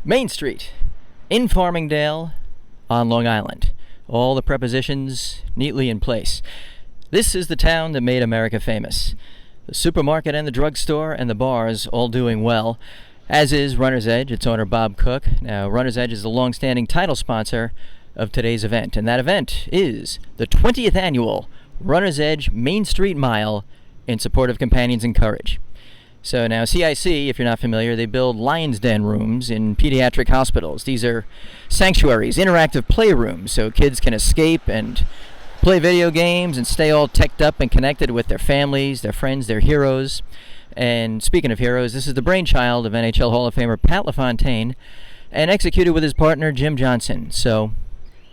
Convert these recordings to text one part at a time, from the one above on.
Main Street in Farmingdale on Long Island. All the prepositions neatly in place. This is the town that made America famous. The supermarket and the drugstore and the bars all doing well, as is Runner's Edge, its owner Bob Cook. Now, Runner's Edge is the long-standing title sponsor of today's event, and that event is the 20th annual Runner's Edge Main Street Mile in support of Companions in Courage. So now CIC, if you're not familiar, they build Lion's Den rooms in pediatric hospitals. These are sanctuaries, interactive playrooms, so kids can escape and play video games and stay all teched up and connected with their families, their friends, their heroes. And speaking of heroes, this is the brainchild of NHL Hall of Famer Pat LaFontaine and executed with his partner Jim Johnson. So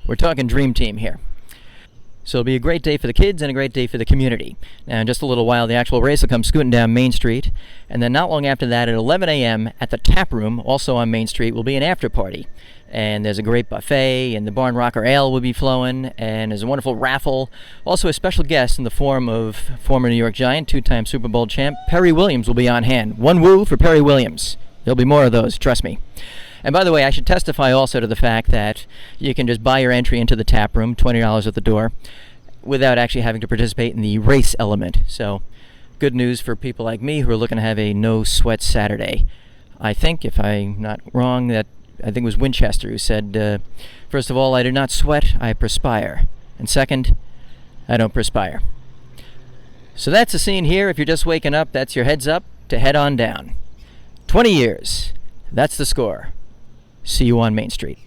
we're talking dream team here. So it'll be a great day for the kids and a great day for the community. Now, in just a little while, the actual race will come scooting down Main Street. And then not long after that, at 11 a.m. at the Tap Room, also on Main Street, will be an after party. And there's a great buffet, and the Barn Rocker Ale will be flowing, and there's a wonderful raffle. Also a special guest in the form of former New York Giant, two-time Super Bowl champ, Perry Williams will be on hand. One woo for Perry Williams. There'll be more of those, trust me. And by the way, I should testify also to the fact that you can just buy your entry into the tap room, $20 at the door, without actually having to participate in the race element. So, good news for people like me who are looking to have a no-sweat Saturday. I think, if I'm not wrong, that I think it was Winchester who said, first of all, I do not sweat, I perspire. And second, I don't perspire. So that's the scene here. If you're just waking up, that's your heads up to head on down. 20 years. That's the score. See you on Main Street.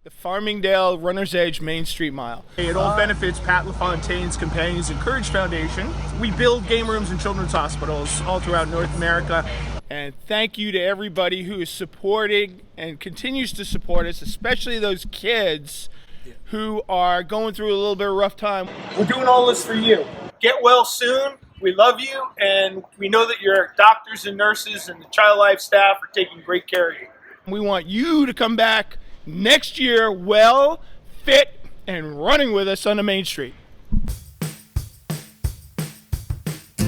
The Farmingdale Runner's Edge Main Street Mile. It all benefits Pat LaFontaine's Companions in Courage Foundation. We build game rooms in children's hospitals all throughout North America. And thank you to everybody who is supporting and continues to support us, especially those kids who are going through a little bit of a rough time. We're doing all this for you. Get well soon. We love you, and we know that your doctors and nurses and the Child Life staff are taking great care of you. We want you to come back next year well, fit, and running with us on the Main Street. A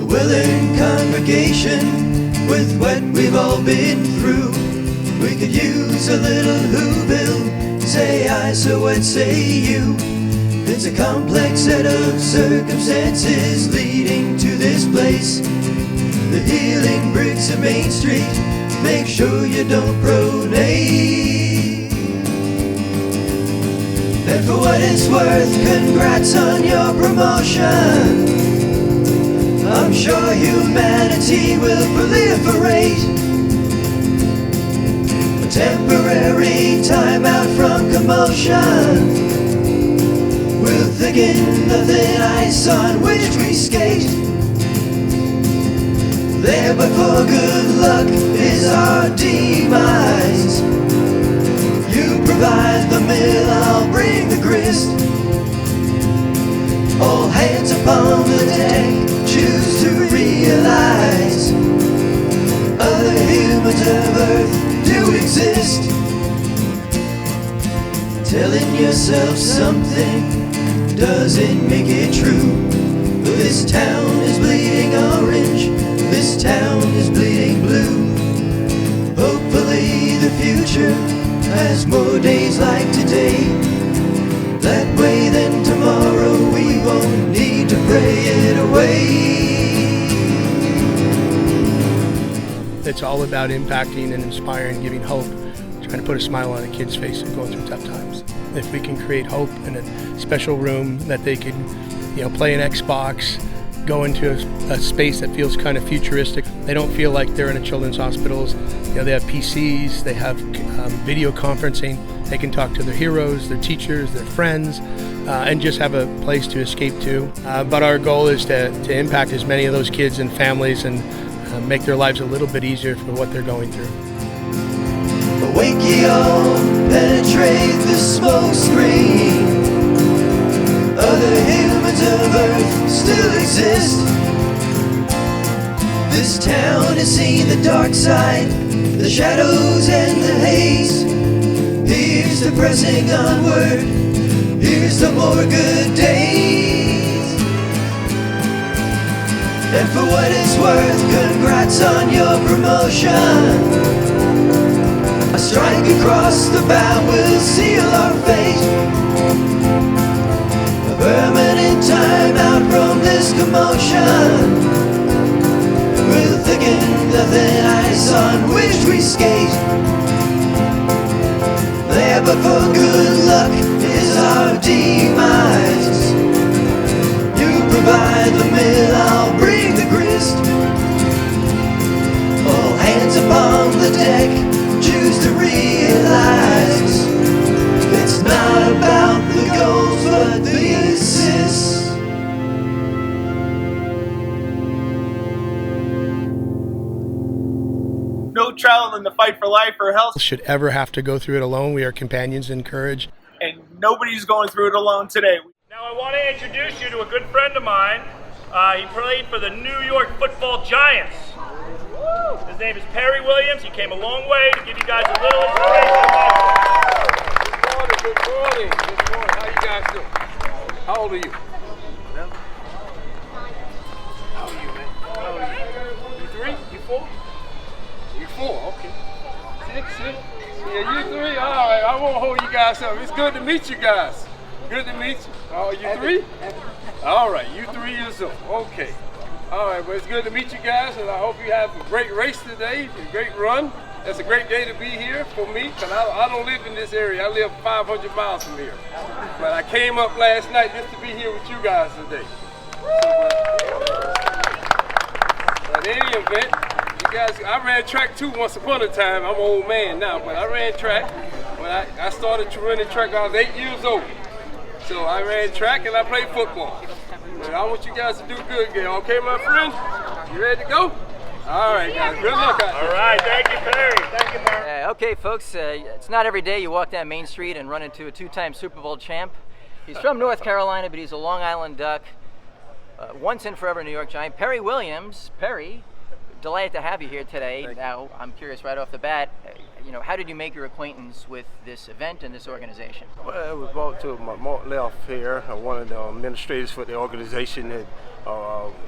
willing congregation with what we've all been through. We could use a little who-bill. Say I, so what say you? It's a complex set of circumstances leading to this place. The healing bricks of Main Street, make sure you don't pronate. And for what it's worth, congrats on your promotion. I'm sure humanity will proliferate. A temporary time out from commotion will thicken the thin ice on which we skate. There but for good luck is our demise. You provide the mill, I'll bring the grist. All hands upon the deck, choose to realize other humans of Earth do exist. Telling yourself something doesn't make it true. This town is bleeding orange, this town is bleeding blue. Hopefully the future has more days like today. That way then tomorrow we won't need to pray it away. It's all about impacting and inspiring, giving hope, trying to put a smile on a kid's face and going through tough times. If we can create hope in a special room that they can, play an Xbox, go into a space that feels kind of futuristic. They don't feel like they're in a children's hospitals. They have PCs, they have video conferencing. They can talk to their heroes, their teachers, their friends, and just have a place to escape to. But our goal is to impact as many of those kids and families and make their lives a little bit easier for what they're going through. Awake ye all, penetrate the smoke screen. Other humans of Earth still exist. This town has seen the dark side, the shadows and the haze. Here's to pressing onward, here's to more good days. And for what it's worth, congrats on your promotion. A strike across the bow will seal our fate. A permanent time out from this commotion. We'll thicken the thin ice on which we skate. There but for good luck is our demise. You provide the mill, I'll bring the grist. All hands upon the deck, choose to realize it's not about the goals but the assists. No travel in the fight for life or health, Should ever have to go through it alone. We are companions in courage. and nobody's going through it alone today. Now I want to introduce you to a good friend of mine. He played for the New York Football Giants. His name is Perry Williams. He came a long way to give you guys a little inspiration about him. Good morning, good morning, good morning. How you guys doing? How old are you? How old are you, man? How old are you? You 3? You 4? You 4, okay. 6, 6. Yeah, you 3? All right, I won't hold you guys up. It's good to meet you guys. Good to meet you. Oh, you 3? All right, you 3 years old. Okay. All right, well, it's good to meet you guys, and I hope you have a great race today, a great run. It's a great day to be here for me, because I don't live in this area. I live 500 miles from here. But I came up last night just to be here with you guys today. But in any event, you guys, I ran track too once upon a time. I'm an old man now, but I ran track. When I started to run track, I was 8 years old. So I ran track and I played football. But I want you guys to do good, Gail. Okay, my friend? You ready to go? All right, guys. Good luck out there. All right, thank you, Perry. Thank you, Perry. Okay, folks, it's not every day you walk down Main Street and run into a two-time Super Bowl champ. He's from North Carolina, but he's a Long Island Duck. Once and forever New York Giant. Perry Williams. Perry, delighted to have you here today. Now, I'm curious right off the bat, how did you make your acquaintance with this event and this organization? Well, it was brought to Mark Left here, one of the administrators for the organization that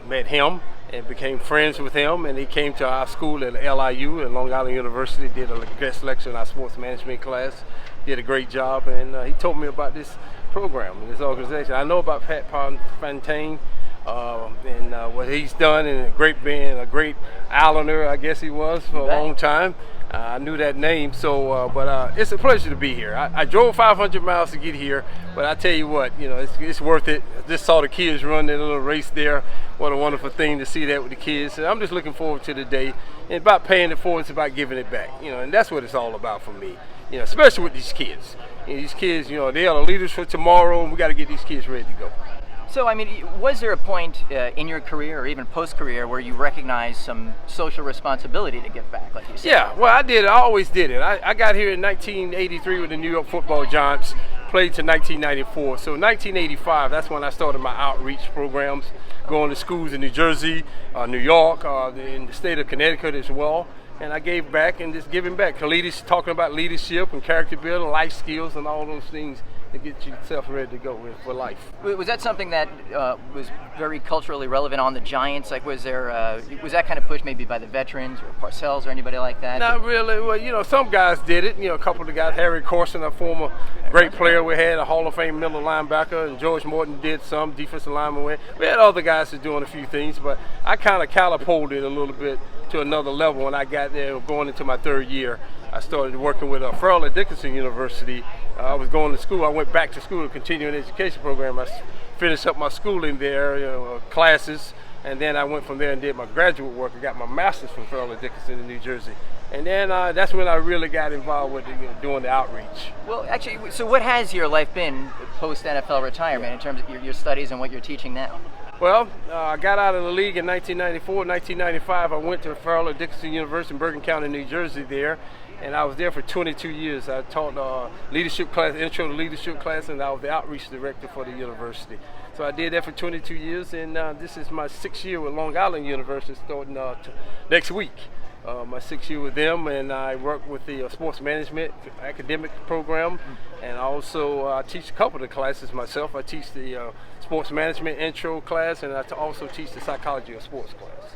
met him and became friends with him, and he came to our school at LIU at Long Island University, did a guest lecture in our sports management class, did a great job, and he told me about this program and this organization. I know about Pat Fontaine and what he's done, and being a great Islander, I guess he was for a long time. I knew that name, so but it's a pleasure to be here. I drove 500 miles to get here, but I tell you what, it's worth it. I just saw the kids run their little race there. What a wonderful thing to see that with the kids. And I'm just looking forward to the day. And about paying it forward, it's about giving it back. And that's what it's all about for me. Especially with these kids. These kids, they are the leaders for tomorrow, and we got to get these kids ready to go. So, was there a point in your career or even post-career where you recognized some social responsibility to give back, like you said? Yeah, well, I did. I always did it. I got here in 1983 with the New York Football Giants, played to 1994. So 1985, that's when I started my outreach programs, going to schools in New Jersey, New York, in the state of Connecticut as well. And I gave back and just giving back. Talking about leadership and character building, life skills, and all those things to get yourself ready to go for life. Was that something that was very culturally relevant on the Giants? Like, was that kind of pushed maybe by the veterans or Parcells or anybody like that? Not really. Well, some guys did it. A couple of the guys, Harry Corson, a former great player we had, a Hall of Fame middle linebacker, and George Morton did some, defensive lineman. We had other guys that doing a few things, but I kind of catapulted it a little bit to another level when I got there, going into my third year. I started working with Farrell at Dickinson University. I was going to school. I went back to school, a continuing education program. I finished up my schooling there, classes, and then I went from there and did my graduate work. I got my master's from Farrell at Dickinson in New Jersey. And then that's when I really got involved with doing the outreach. Well, actually, so what has your life been post-NFL retirement in terms of your studies and what you're teaching now? Well, I got out of the league in 1994. 1995, I went to Farrell at Dickinson University in Bergen County, New Jersey there. And I was there for 22 years. I taught leadership class, intro to leadership class, and I was the outreach director for the university. So I did that for 22 years, and this is my 6th year with Long Island University starting next week. my 6th year with them, and I work with the sports management academic program, and also I teach a couple of the classes myself. I teach the sports management intro class, and I also teach the psychology of sports class.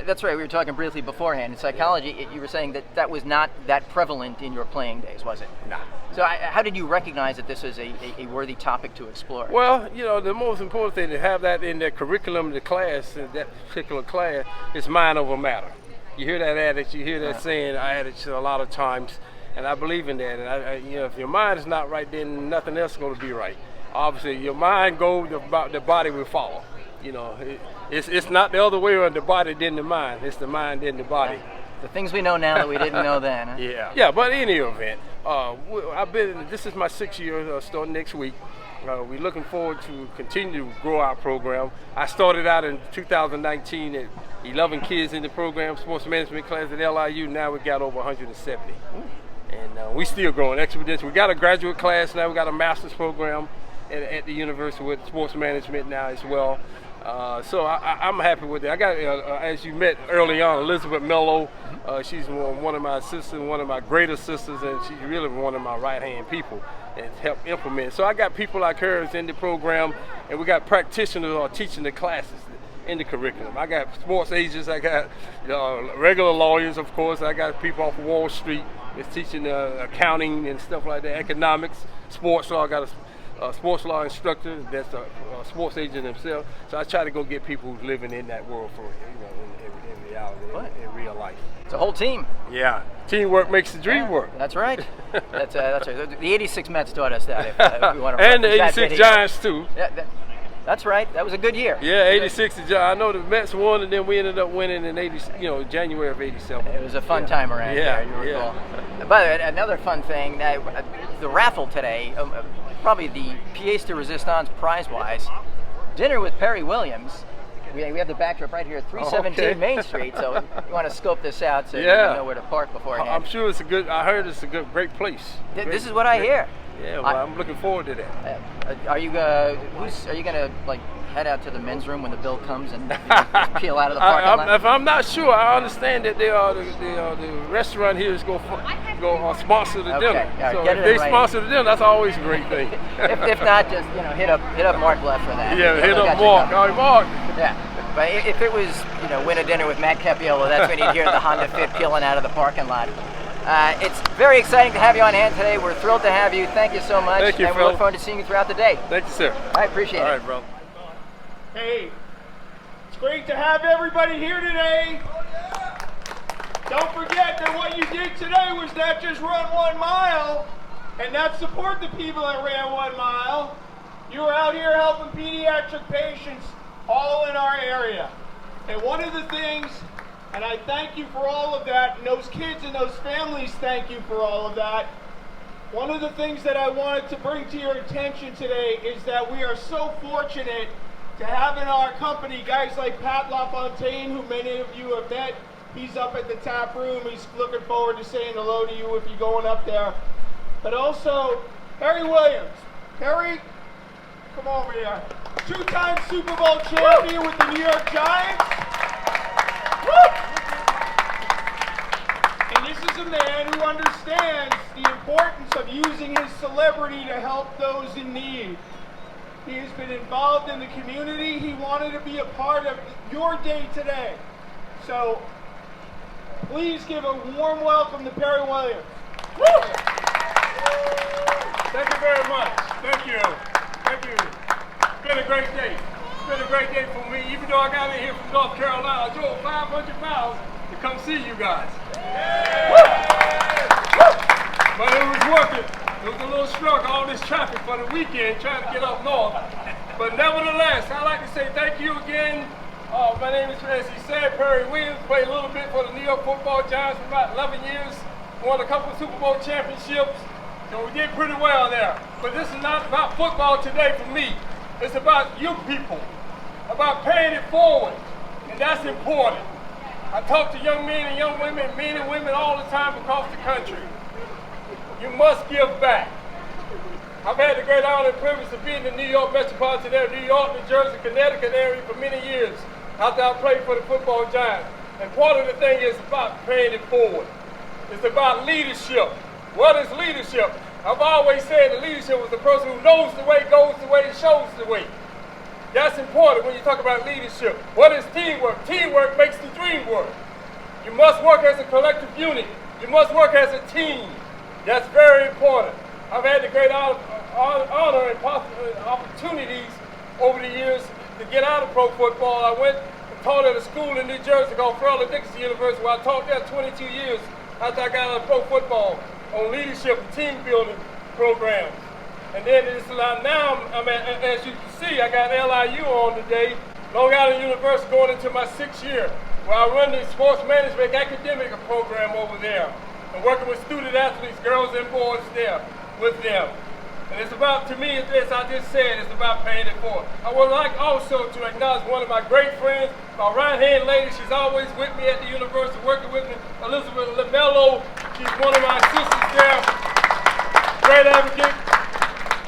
That's right. We were talking briefly beforehand. In psychology, you were saying that was not that prevalent in your playing days, was it? Nah. So how did you recognize that this was a worthy topic to explore? Well, the most important thing to have that in the curriculum of the class, in that particular class, is mind over matter. You hear that adage, you hear that saying, adage a lot of times, and I believe in that. And if your mind is not right, then nothing else is going to be right. Obviously, your mind goes, the body will follow. It's not the other way around, the body then the mind. It's the mind then the body. The things we know now that we didn't know then. Huh? Yeah. But in any event, this is my 6th year starting next week. We're looking forward to continue to grow our program. I started out in 2019 at 11 kids in the program, sports management class at LIU. Now we got over 170. And we still growing exponentially. We got a graduate class now. We got a master's program at the university with sports management now as well. So I'm happy with it. I got, as you met early on, Elizabeth Mello. She's one of my sisters, one of my greater sisters, and she's really one of my right-hand people and help implement. So I got people like her in the program, and we got practitioners who are teaching the classes in the curriculum. I got sports agents, I got regular lawyers, of course. I got people off Wall Street that's teaching accounting and stuff like that, economics, sports law. I got a sports law instructor that's a sports agent himself. So I try to go get people who's living in that world for in reality, in real life. It's a whole team. Yeah, teamwork makes the dream work. That's right. That's right. The '86 Mets taught us that. If we want to and the '86 Giants too. That's right. That was a good year. Yeah, '86. I know the Mets won, and then we ended up winning in January of '87. It was a fun time around there. You recall. By the way, another fun thing, the raffle today, probably the pièce de résistance prize-wise, dinner with Perry Williams. We have the backdrop right here at 317 Main Street, so you want to scope this out so you know where to park beforehand. I'm sure it's I heard it's a great place. This is what I hear. Yeah, well, I'm looking forward to that. Are you gonna like head out to the men's room when the bill comes and peel out of the parking lot? If I'm not sure, I understand that the restaurant here is going to sponsor the dinner. So if they sponsor the dinner, that's always a great thing. if not, just hit up Mark Left for that. Yeah, hit up Mark. All right, Mark. Yeah, but if it was win a dinner with Matt Capiello, that's when you'd hear the Honda Fit peeling out of the parking lot. It's very exciting to have you on hand today. We're thrilled to have you. Thank you so much. Thank you, and we look forward to seeing you throughout the day. Thank you, sir. I appreciate it. All right, bro. Hey, it's great to have everybody here today. Don't forget that what you did today was not just run 1 mile and not support the people that ran 1 mile. You were out here helping pediatric patients all in our area. And one of the things, and I thank you for all of that, and those kids and those families thank you for all of that. One of the things that I wanted to bring to your attention today is that we are so fortunate to have in our company guys like Pat LaFontaine, who many of you have met. He's up at the tap room. He's looking forward to saying hello to you if you're going up there. But also, Perry Williams. Perry, come over here. 2-time Super Bowl champion with the New York Giants. And this is a man who understands the importance of using his celebrity to help those in need. He has been involved in the community. He wanted to be a part of your day today. So please give a warm welcome to Perry Williams. Woo! Thank you very much. Thank you. Thank you. It's been a great day. It's been a great day for me. Even though I got in here from North Carolina, I drove 500 miles to come see you guys. But it was worth it. It was a little struggle, all this traffic for the weekend trying to get up north. But nevertheless, I'd like to say thank you again. My name is, as he said, Perry Williams. Played a little bit for the New York Football Giants for about 11 years. Won a couple of Super Bowl championships. So we did pretty well there. But this is not about football today for me. It's about you people, about paying it forward. And that's important. I talk to young men and young women, men and women all the time across the country. You must give back. I've had the great honor and privilege of being in the New York metropolitan area, New York, New Jersey, Connecticut area for many years after I played for the football Giants. And part of the thing is about paying it forward. It's about leadership. What is leadership? I've always said that leadership is the person who knows the way, goes the way, and shows the way. That's important when you talk about leadership. What is teamwork? Teamwork makes the dream work. You must work as a collective unit. You must work as a team. That's very important. I've had the great honor and opportunities over the years to get out of pro football. I went and taught at a school in New Jersey called Fairleigh Dickinson University, where I taught there 22 years after I got out of pro football on leadership and team building programs. And then now, as you can see, I got LIU on today, Long Island University, going into my 6th year, where I run the sports management academic program over there, and working with student athletes, girls and boys there with them. And it's about, to me, as I just said, it's about paying it forward. I would like also to acknowledge one of my great friends, my right-hand lady. She's always with me at the university, working with me, Elizabeth LaMello. She's one of my assistants there. Great advocate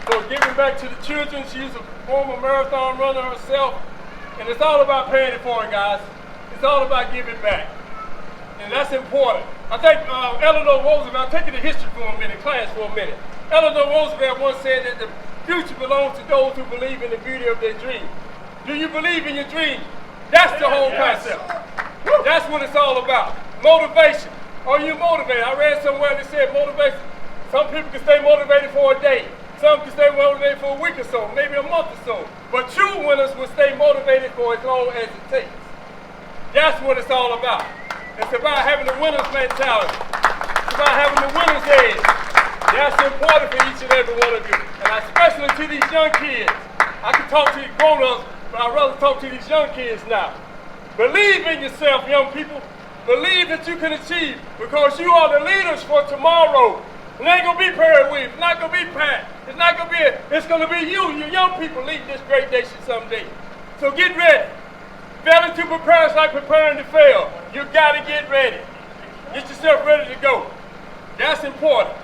for giving back to the children. She's a former marathon runner herself. And it's all about paying it forward, guys. It's all about giving back. And that's important. I think Eleanor Roosevelt, taking the history for a minute, class for a minute. Eleanor Roosevelt once said that the future belongs to those who believe in the beauty of their dream. Do you believe in your dream? That's the whole concept. That's what it's all about. Motivation. Are you motivated? I read somewhere that said motivation. Some people can stay motivated for a day. Some can stay motivated for a week or so, maybe a month or so. But true winners will stay motivated for as long as it takes. That's what it's all about. It's about having the winner's mentality. It's about having the winner's edge. That's important for each and every one of you. And especially to these young kids. I can talk to the grown-ups, but I'd rather talk to these young kids now. Believe in yourself, young people. Believe that you can achieve, because you are the leaders for tomorrow. It ain't gonna be Perry Williams. It's not gonna be Pat. It's not gonna be it's gonna be you young people leading this great nation someday. So get ready. Failing to prepare is like preparing to fail. You gotta get ready. Get yourself ready to go. That's important.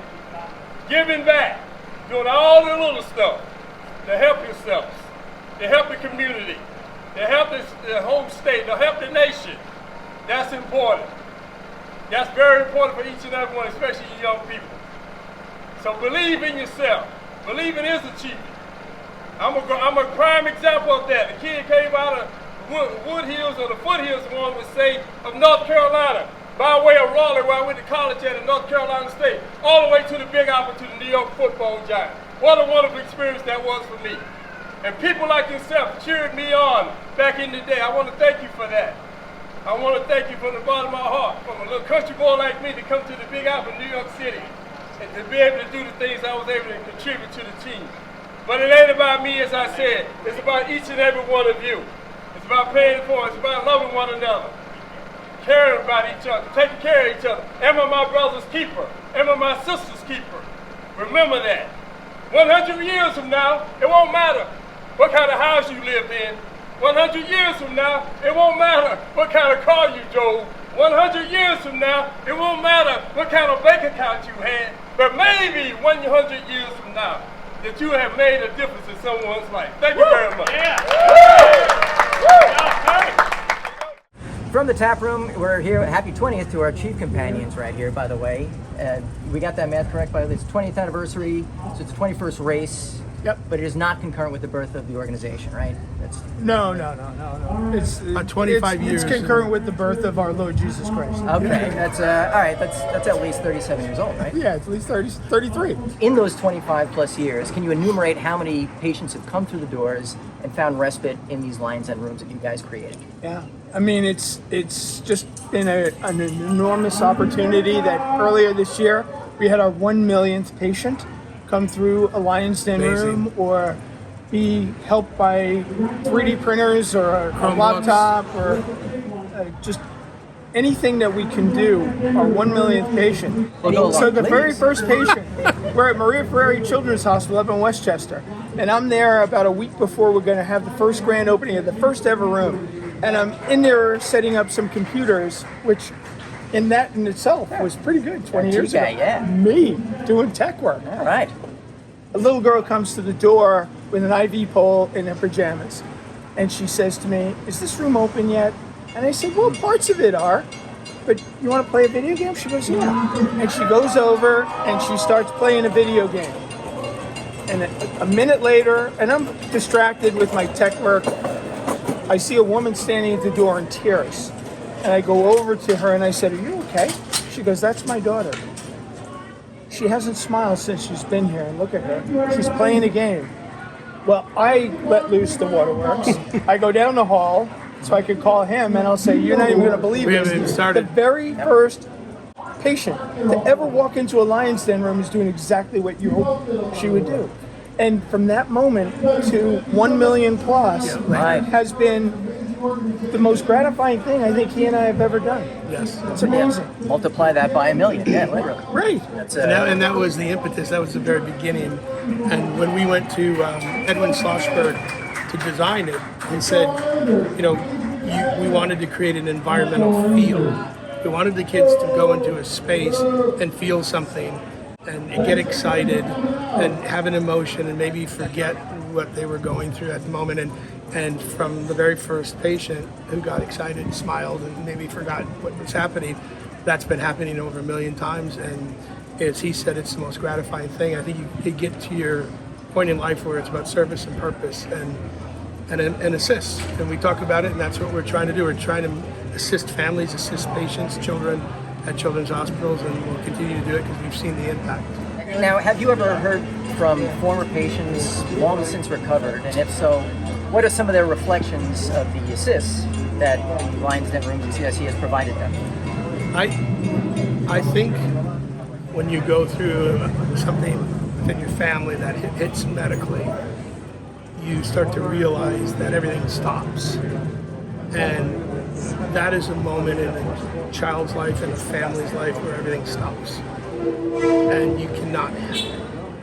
Giving back. Doing all the little stuff to help yourselves, to help the community, to help the home state, to help the nation. That's important. That's very important for each and every one, especially you young people. So believe in yourself. Believe in his achievement. I'm a prime example of that. The kid came out of Wood Hills, or the Foothills, one would say, of North Carolina, by way of Raleigh, where I went to college at in North Carolina State, all the way to the Big Apple, to the New York football giant. What a wonderful experience that was for me. And people like yourself cheered me on back in the day. I want to thank you for that. I want to thank you from the bottom of my heart, from a little country boy like me to come to the Big Apple, New York City, and to be able to do the things I was able to contribute to the team. But it ain't about me, as I said. It's about each and every one of you. It's about paying it forward. It's about loving one another, caring about each other, taking care of each other. Am I my brother's keeper? Am I my sister's keeper? Remember that. 100 years from now, it won't matter what kind of house you lived in. 100 years from now, it won't matter what kind of car you drove. 100 years from now, it won't matter what kind of bank account you had. But maybe 100 years from now, that you have made a difference in someone's life. Thank you very much. From the tap room, we're here. Happy 20th to our chief companions right here, by the way. We got that math correct, by the way. It's 20th anniversary, so it's the 21st race. Yep. But it is not concurrent with the birth of the organization, right? No. It's 25 years. It's concurrent with the birth of our Lord Jesus Christ. Okay, that's all right. That's at least 37 years old, right? Yeah, it's at least 33. In those 25 plus years, can you enumerate how many patients have come through the doors and found respite in these lines and rooms that you guys created? Yeah, I mean, it's just been an enormous opportunity that earlier this year we had our 1 millionth patient come through a Lion's Den room or be helped by 3D printers or a laptop or just anything that we can do. Our 1 millionth patient. So the very first patient, we're at Maria Ferrari Children's Hospital up in Westchester, and I'm there about a week before we're going to have the first grand opening of the first ever room. And I'm in there setting up some computers, which in itself was pretty good 20 years ago. Yeah. Me doing tech work. All right. A little girl comes to the door with an IV pole in her pajamas. And she says to me, "Is this room open yet?" And I said, well, parts of it are, but you want to play a video game? She goes, yeah. And she goes over and she starts playing a video game. And a minute later, and I'm distracted with my tech work, I see a woman standing at the door in tears. And I go over to her and I said, are you okay? She goes, that's my daughter. She hasn't smiled since she's been here. And look at her. She's playing a game. Well, I let loose the waterworks. I go down the hall so I could call him and I'll say, you're not even going to believe We haven't this. even started. The very first patient to ever walk into a Lion's Den room is doing exactly what you hoped she would do. And from that moment to 1 million plus has been the most gratifying thing I think he and I have ever done. Yes. It's amazing. Multiply that by 1 million. Yeah, literally. Right. That's And that was the impetus. That was the very beginning. And when we went to Edwin Schlossberg to design it, he said, we wanted to create an environmental feel. We wanted the kids to go into a space and feel something and get excited and have an emotion and maybe forget what they were going through at the moment. And from the very first patient who got excited, smiled, and maybe forgot what was happening, that's been happening over 1 million times. And as he said, it's the most gratifying thing. I think you get to your point in life where it's about service and purpose and assist. And we talk about it, and that's what we're trying to do. We're trying to assist families, assist patients, children at children's hospitals, and we'll continue to do it because we've seen the impact. Now, have you ever heard from former patients long since recovered? And if so, what are some of their reflections of the assists that the Lions Den Rooms and CIC has provided them? I think when you go through something within your family that hits medically, you start to realize that everything stops. And that is a moment in a child's life and a family's life where everything stops. And you cannot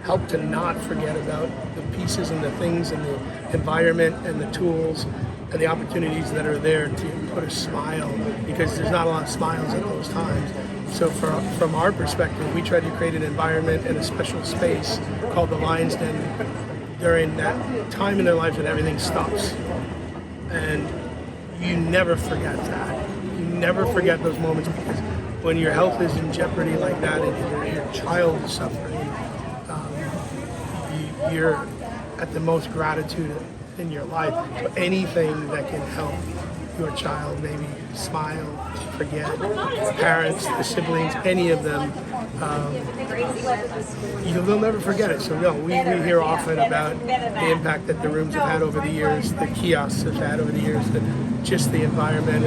help to not forget about the pieces and the things and the environment and the tools and the opportunities that are there to put a smile, because there's not a lot of smiles at those times. So from our perspective, we try to create an environment and a special space called the Lions Den during that time in their life when everything stops. And you never forget that. You never forget those moments, because when your health is in jeopardy like that and your child is suffering, you're at the most gratitude in your life. So anything that can help your child maybe smile, forget, parents, the siblings, any of them, they'll never forget it. So no, we hear often about the impact that the rooms have had over the years, the kiosks have had over the years, just the environment.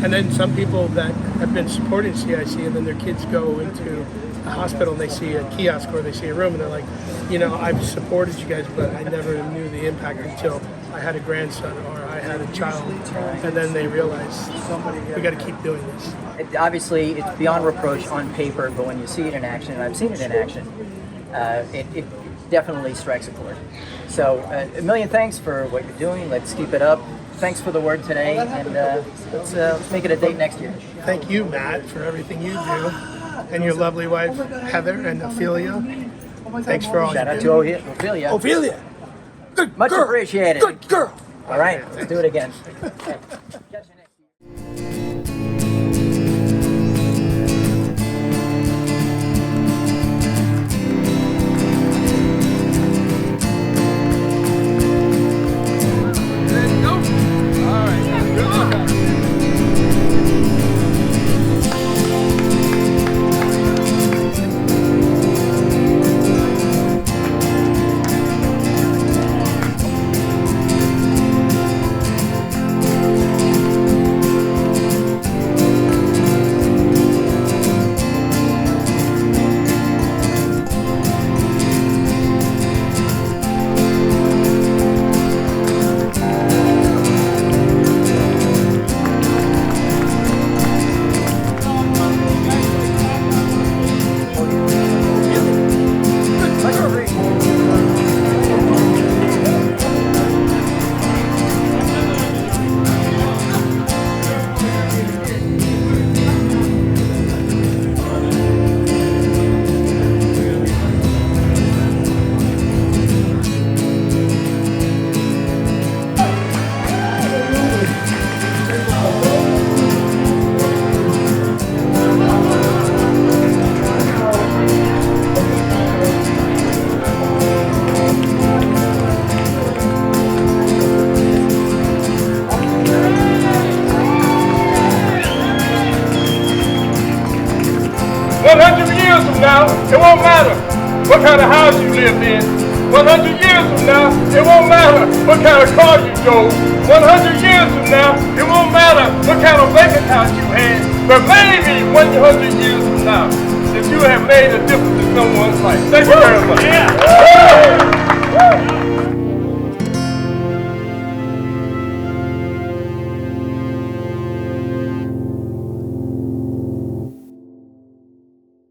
And then some people that have been supporting CIC and then their kids go into a hospital and they see a kiosk or they see a room and they're like, I've supported you guys, but I never knew the impact until I had a grandson or I had a child. And then they realize we got to keep doing this. Obviously, it's beyond reproach on paper, but when you see it in action, and I've seen it in action, it definitely strikes a chord. So, a million thanks for what you're doing. Let's keep it up. Thanks for the word today, and let's make it a date next year. Thank you, Matt, for everything you do, and your lovely wife, Heather and Ophelia. Thanks for all Shout you out do. to Ophelia. Ophelia. Good Much girl. appreciated. Good girl. All right, let's do it again. It won't matter what kind of house you lived in. 100 years from now, it won't matter what kind of car you drove. 100 years from now, it won't matter what kind of bank account you had. But maybe 100 years from now, that you have made a difference in someone's life. Thank you very much.